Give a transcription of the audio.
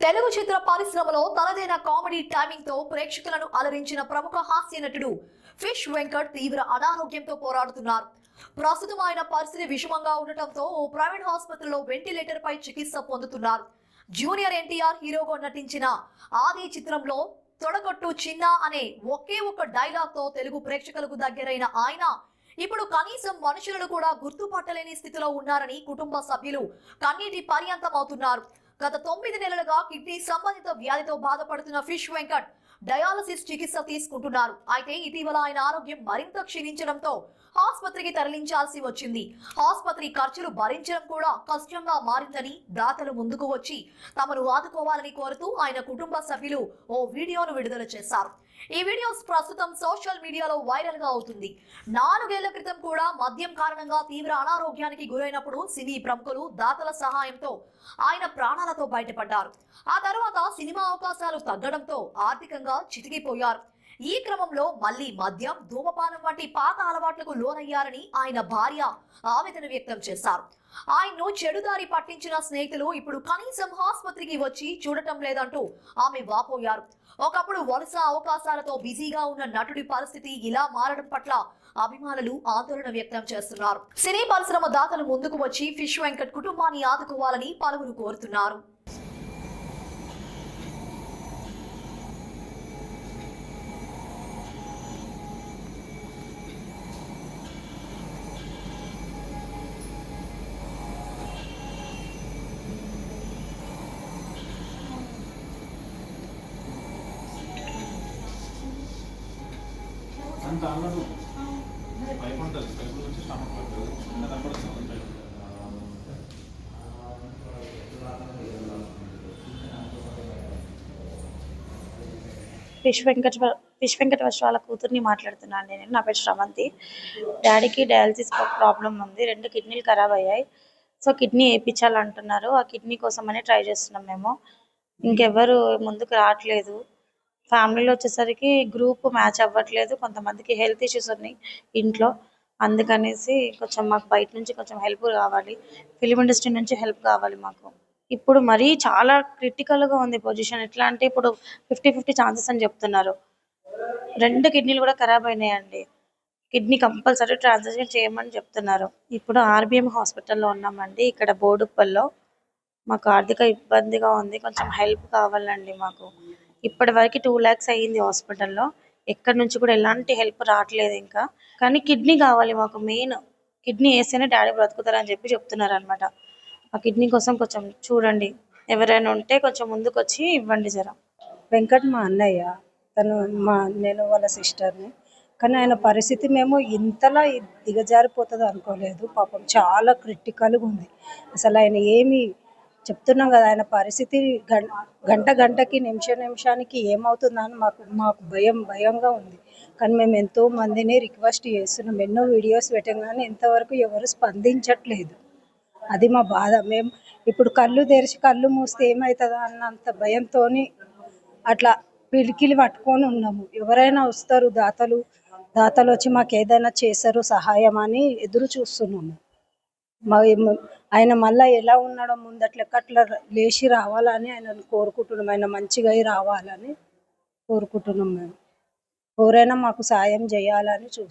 తెలుగు చిత్ర పరిశ్రమలో తనదైన comedy timing తో ప్రేక్షకులను అలరించిన ప్రముఖ హాస్య నటుడు ఫిష్ వెంకట్ తీవ్ర అనారోగ్యంతో పోరాడుతున్నారు. ప్రస్తుతం ఆయన పరిస్థితి విషమంగా ఉండటంతో ఓ ప్రైవేట్ ఆసుపత్రిలో వెంటిలేటర్ పై చికిత్స పొందుతున్నారు. జూనియర్ ఎన్టీఆర్ హీరోగా నటించిన ఆది చిత్రంలో తొడగొట్టు చిన్న అనే ఒకే ఒక్క డైలాగ్ తో తెలుగు ప్రేక్షకులకు దగ్గరైన ఆయన ఇప్పుడు కనీసం మనుషులను కూడా గుర్తుపట్టలేని స్థితిలో ఉన్నారని కుటుంబ సభ్యులు కన్నీటి పర్యంతం అవుతున్నారు. గత 9 నెలలుగా కిడ్నీ సంబంధిత వ్యాధితో బాధపడుతున్న ఫిష్ వెంకట్ డయాలసిస్ చికిత్స తీసుకుంటున్నారు. అయితే ఇటీవల ఆయన ఆరోగ్యం మరింత క్షీణించడంతో ఆసుపత్రికి తరలించాల్సి వచ్చింది. ఆసుపత్రి ఖర్చులు భరించడం కూడా కష్టంగా మారిందని దాతలు ముందుకు వచ్చి తమను ఆదుకోవాలని కోరుతూ ఆయన కుటుంబ సభ్యులు ఓ వీడియోను విడుదల చేశారు. ఈ వీడియోస్ ప్రస్తుతం సోషల్ మీడియాలో వైరల్ గా అవుతుంది. 4 ఏళ్ల క్రితం కూడా మద్యం కారణంగా తీవ్ర అనారోగ్యానికి గురైనప్పుడు సినీ ప్రముఖులు దాతల సహాయంతో ఆయన ప్రాణాలతో బయటపడ్డారు. ఆ తర్వాత సినిమా అవకాశాలు తగ్గడంతో ఆర్థికంగా చితికిపోయారు. ఈ క్రమంలో మళ్లీ మద్యం, ధూమపానం వంటి పాత అలవాట్లకు లోనయ్యారని ఆయన భార్య ఆవేదన వ్యక్తం చేశారు. ఆయన్ను చెడుదారి పట్టించిన స్నేహితులు ఇప్పుడు కనీసం ఆసుపత్రికి వచ్చి చూడటం లేదంటూ ఆమె వాపోయారు. ఒకప్పుడు వరుస అవకాశాలతో బిజీగా ఉన్న నటుడి పరిస్థితి ఇలా మారడం పట్ల అభిమానులు ఆందోళన వ్యక్తం చేస్తున్నారు. సినీ పరిశ్రమ దాతలు ముందుకు వచ్చి ఫిష్ వెంకట్ కుటుంబాన్ని ఆదుకోవాలని పలువురు కోరుతున్నారు. అంత అన్నదు పైపు ఉంటుంది, పైపు నుంచి స్టమక్ పడుతుంది, ఫిష్ వెంకట్ వాళ్ళ కూతుర్ని మాట్లాడుతున్నాను. నేను నా పేరు శ్రవంతి. డాడీకి డయాలసిస్ ప్రాబ్లం ఉంది. 2 కిడ్నీలు ఖరాబ్ అయ్యాయి. సో కిడ్నీ వేయించాలంటున్నారు. ఆ కిడ్నీ కోసమని ట్రై చేస్తున్నాం మేము. ఇంకెవరు ముందుకు రావట్లేదు. ఫ్యామిలీలో వచ్చేసరికి గ్రూప్ మ్యాచ్ అవ్వట్లేదు. కొంతమందికి హెల్త్ ఇష్యూస్ ఉన్నాయి ఇంట్లో. అందుకనేసి కొంచెం మాకు బయట నుంచి కొంచెం హెల్ప్ కావాలి. ఫిలిం ఇండస్ట్రీ నుంచి హెల్ప్ కావాలి మాకు. ఇప్పుడు మరీ చాలా క్రిటికల్గా ఉంది పొజిషన్. ఎట్లా అంటే ఇప్పుడు 50-50 ఛాన్సెస్ అని చెప్తున్నారు. 2 కిడ్నీలు కూడా ఖరాబ్ అయినాయండి. కిడ్నీ కంపల్సరీ ట్రాన్స్ఫర్ చేయమని చెప్తున్నారు. ఇప్పుడు ఆర్బిఎం హాస్పిటల్లో ఉన్నామండి, ఇక్కడ బోడుప్పల్లో. మాకు ఆర్థిక ఇబ్బందిగా ఉంది, కొంచెం హెల్ప్ కావాలండి మాకు. ఇప్పటి వరకు 2 lakhs అయ్యింది హాస్పిటల్లో. ఎక్కడి నుంచి కూడా ఎలాంటి హెల్ప్ రావట్లేదు ఇంకా. కానీ కిడ్నీ కావాలి మాకు. మెయిన్ కిడ్నీ వేస్తేనే డాడీ బ్రతుకుతారని చెప్తున్నారు అనమాట. ఆ కిడ్నీ కోసం కొంచెం చూడండి, ఎవరైనా ఉంటే కొంచెం ముందుకు వచ్చి ఇవ్వండి జర. వెంకట్ మా అన్నయ్య, నేను వాళ్ళ సిస్టర్ని. కానీ ఆయన పరిస్థితి మేము ఇంతలా దిగజారిపోతుంది అనుకోలేదు. పాపం చాలా క్రిటికల్గా ఉంది. అసలు ఆయన ఏమి చెప్తున్నాం కదా, ఆయన పరిస్థితి గంటకి నిమిషానికి ఏమవుతుందని మాకు భయంగా ఉంది. కానీ మేము ఎంతో మందిని రిక్వెస్ట్ చేస్తున్నాం, ఎన్నో వీడియోస్ పెట్టాం, కానీ ఇంతవరకు ఎవరు స్పందించట్లేదు. అది మా బాధ. మేము ఇప్పుడు కళ్ళు తెరిచి కళ్ళు మూస్తే ఏమవుతుందో అన్నంత భయంతో అట్లా పిలికిలి పట్టుకొని ఉన్నాము. ఎవరైనా వస్తారు దాతలు వచ్చి మాకు ఏదైనా చేస్తారు సహాయం అని ఎదురు చూస్తున్నాము. ఆయన మళ్ళీ ఎలా ఉన్నాడో ముందట్లెక్క అట్లా లేచి రావాలని ఆయనను కోరుకుంటున్నాం. ఆయన మంచిగా రావాలని కోరుకుంటున్నాం. మేము ఎవరైనా మాకు సాయం చేయాలని చూస్తున్నాం.